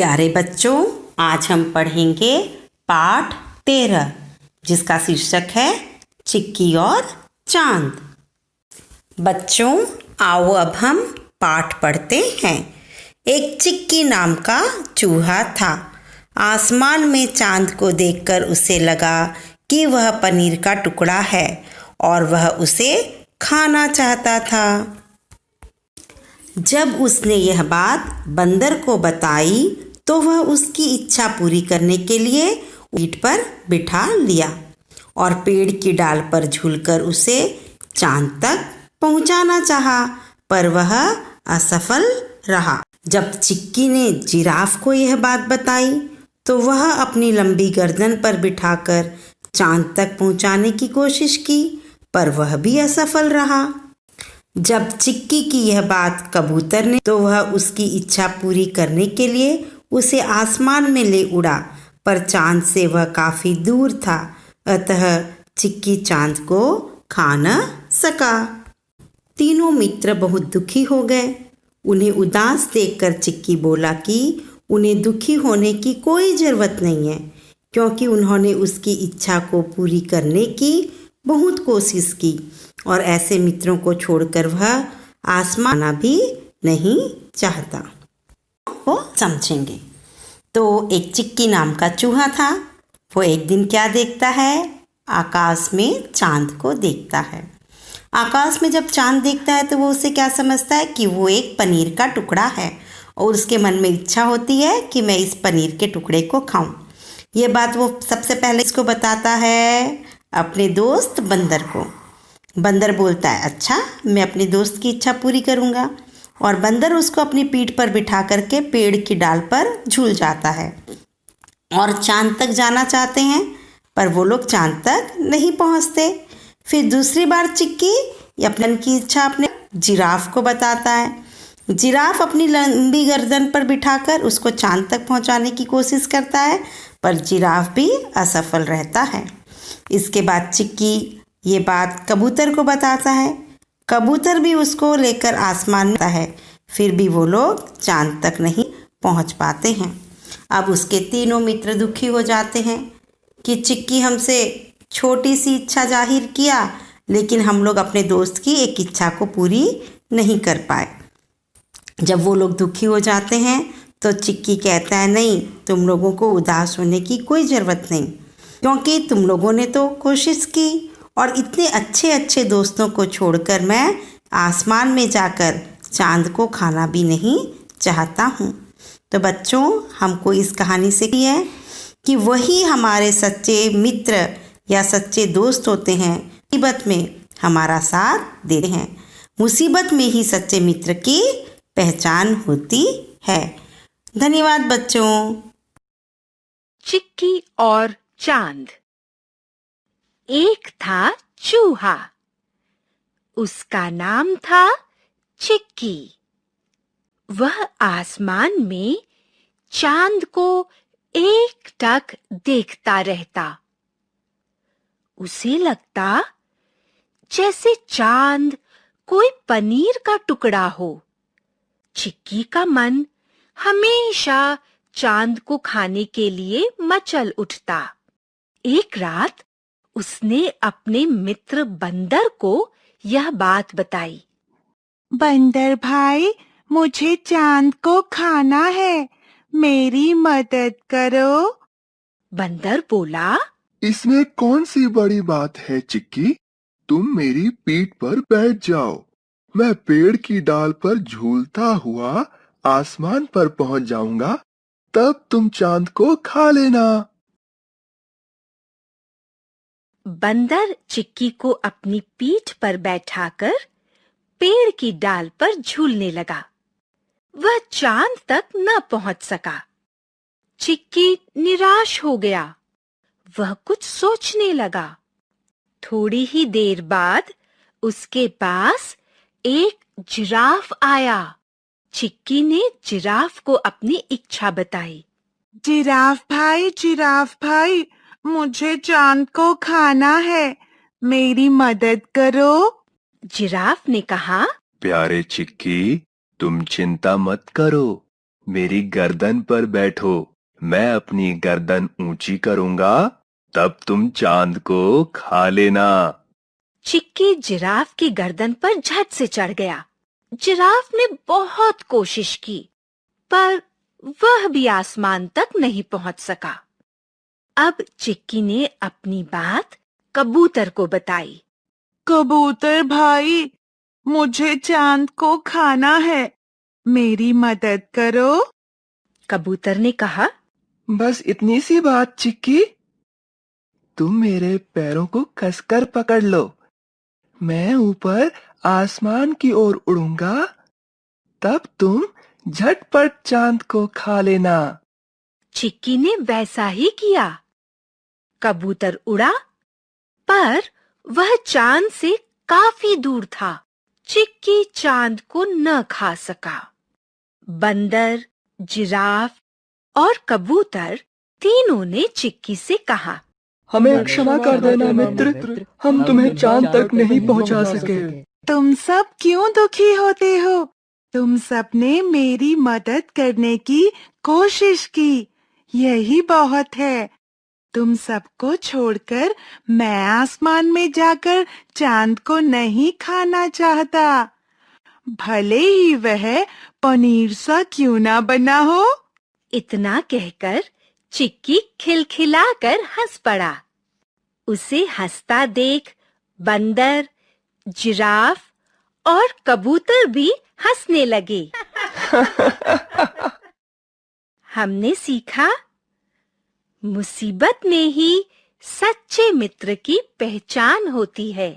प्यारे बच्चों, आज हम पढ़ेंगे पाठ 13 जिसका शीर्षक है चिक्की और चांद। बच्चों, आओ अब हम पाठ पढ़ते हैं। एक चिक्की नाम का चूहा था। आसमान में चांद को देखकर उसे लगा कि वह पनीर का टुकड़ा है और वह उसे खाना चाहता था। जब उसने यह बात बंदर को बताई तो वह उसकी इच्छा पूरी करने के लिए पीठ पर बिठा लिया और पेड़ की डाल पर झूलकर उसे चांद तक पहुंचाना चाहा, पर वह असफल रहा। जब चिक्की ने जिराफ को यह बात बताई तो वह अपनी लंबी गर्दन पर बिठाकर चांद तक पहुंचाने की कोशिश की, पर वह भी असफल रहा। जब चिक्की की यह बात कबूतर ने तो वह उसकी इच्छा पूरी करने के लिए उसे आसमान में ले उड़ा, पर चांद से वह काफी दूर था, अतः चिक्की चांद को खा न सका। तीनों मित्र बहुत दुखी हो गए। उन्हें उदास देखकर चिक्की बोला कि उन्हें दुखी होने की कोई जरूरत नहीं है, क्योंकि उन्होंने उसकी इच्छा को पूरी करने की बहुत कोशिश की और ऐसे मित्रों को छोड़कर वह आसमान भी नहीं चाहता। वो समझेंगे। तो एक चिक्की नाम का चूहा था। वो एक दिन क्या देखता है? आकाश में चांद को देखता है। आकाश में जब चांद देखता है तो वो उसे क्या समझता है कि वो एक पनीर का टुकड़ा है और उसके मन में इच्छा होती है कि मैं इस पनीर के टुकड़े को खाऊं। ये बात वो सबसे पहले इसको बताता है अपने दोस्त बंदर को। बंदर बोलता है, अच्छा, मैं अपने दोस्त की इच्छा पूरी करूंगा, और बंदर उसको अपनी पीठ पर बिठा करके पेड़ की डाल पर झूल जाता है और चांद तक जाना चाहते हैं, पर वो लोग चांद तक नहीं पहुंचते। फिर दूसरी बार चिक्की अपने की इच्छा अपने जिराफ को बताता है। जिराफ अपनी लंबी गर्दन पर बिठाकर उसको चांद तक पहुंचाने की कोशिश करता है, पर जिराफ भी असफल रहता है। इसके बाद चिक्की ये बात कबूतर को बताता है। कबूतर भी उसको लेकर आसमान में आता है, फिर भी वो लोग चांद तक नहीं पहुंच पाते हैं। अब उसके तीनों मित्र दुखी हो जाते हैं कि चिक्की हमसे छोटी सी इच्छा जाहिर किया, लेकिन हम लोग अपने दोस्त की एक इच्छा को पूरी नहीं कर पाए। जब वो लोग दुखी हो जाते हैं तो चिक्की कहता है, नहीं, तुम लोगों को उदास होने की कोई ज़रूरत नहीं, क्योंकि तुम लोगों ने तो कोशिश की और इतने अच्छे अच्छे दोस्तों को छोड़कर मैं आसमान में जाकर चांद को खाना भी नहीं चाहता हूँ। तो बच्चों, हमको इस कहानी से ये है कि वही हमारे सच्चे मित्र या सच्चे दोस्त होते हैं, मुसीबत में हमारा साथ देते हैं। मुसीबत में ही सच्चे मित्र की पहचान होती है। धन्यवाद बच्चों। चिक्की और चांद। एक था चूहा, उसका नाम था चिक्की। वह आसमान में चांद को एकटक देखता रहता। उसे लगता जैसे चांद कोई पनीर का टुकड़ा हो। चिक्की का मन हमेशा चांद को खाने के लिए मचल उठता। एक रात उसने अपने मित्र बंदर को यह बात बताई। बंदर भाई, मुझे चांद को खाना है, मेरी मदद करो। बंदर बोला, इसमें कौन सी बड़ी बात है चिक्की? तुम मेरी पीठ पर बैठ जाओ, मैं पेड़ की डाल पर झूलता हुआ आसमान पर पहुंच जाऊंगा, तब तुम चांद को खा लेना। बंदर चिक्की को अपनी पीठ पर बैठाकर पेड़ की डाल पर झूलने लगा। वह चांद तक न पहुंच सका। चिक्की निराश हो गया। वह कुछ सोचने लगा। थोड़ी ही देर बाद उसके पास एक जिराफ आया। चिक्की ने जिराफ को अपनी इच्छा बताई। जिराफ भाई, मुझे चांद को खाना है, मेरी मदद करो। जिराफ ने कहा, प्यारे चिक्की, तुम चिंता मत करो, मेरी गर्दन पर बैठो। मैं अपनी गर्दन ऊंची करूंगा, तब तुम चांद को खा लेना। चिक्की जिराफ की गर्दन पर झट से चढ़ गया। जिराफ ने बहुत कोशिश की, पर वह भी आसमान तक नहीं पहुंच सका। अब चिक्की ने अपनी बात कबूतर को बताई। कबूतर भाई, मुझे चांद को खाना है, मेरी मदद करो। कबूतर ने कहा, बस इतनी सी बात चिक्की। तुम मेरे पैरों को कसकर पकड़ लो। मैं ऊपर आसमान की ओर उड़ूंगा, तब तुम झटपट चांद को खा लेना। चिक्की ने वैसा ही किया। कबूतर उड़ा, पर वह चांद से काफी दूर था। चिक्की चांद को न खा सका। बंदर, जिराफ और कबूतर तीनों ने चिक्की से कहा, हमें क्षमा कर देना मित्र, हम तुम्हें चांद तक नहीं पहुंचा सके। तुम सब क्यों दुखी होते हो? तुम सब ने मेरी मदद करने की कोशिश की, यही बहुत है। तुम सबको छोड़कर मैं आसमान में जाकर चांद को नहीं खाना चाहता, भले ही वह पनीर सा क्यों ना बना हो। इतना कहकर चिक्की खिलखिलाकर हंस पड़ा। उसे हंसता देख बंदर, जिराफ और कबूतर भी हंसने लगे। हमने सीखा, मुसीबत में ही सच्चे मित्र की पहचान होती है।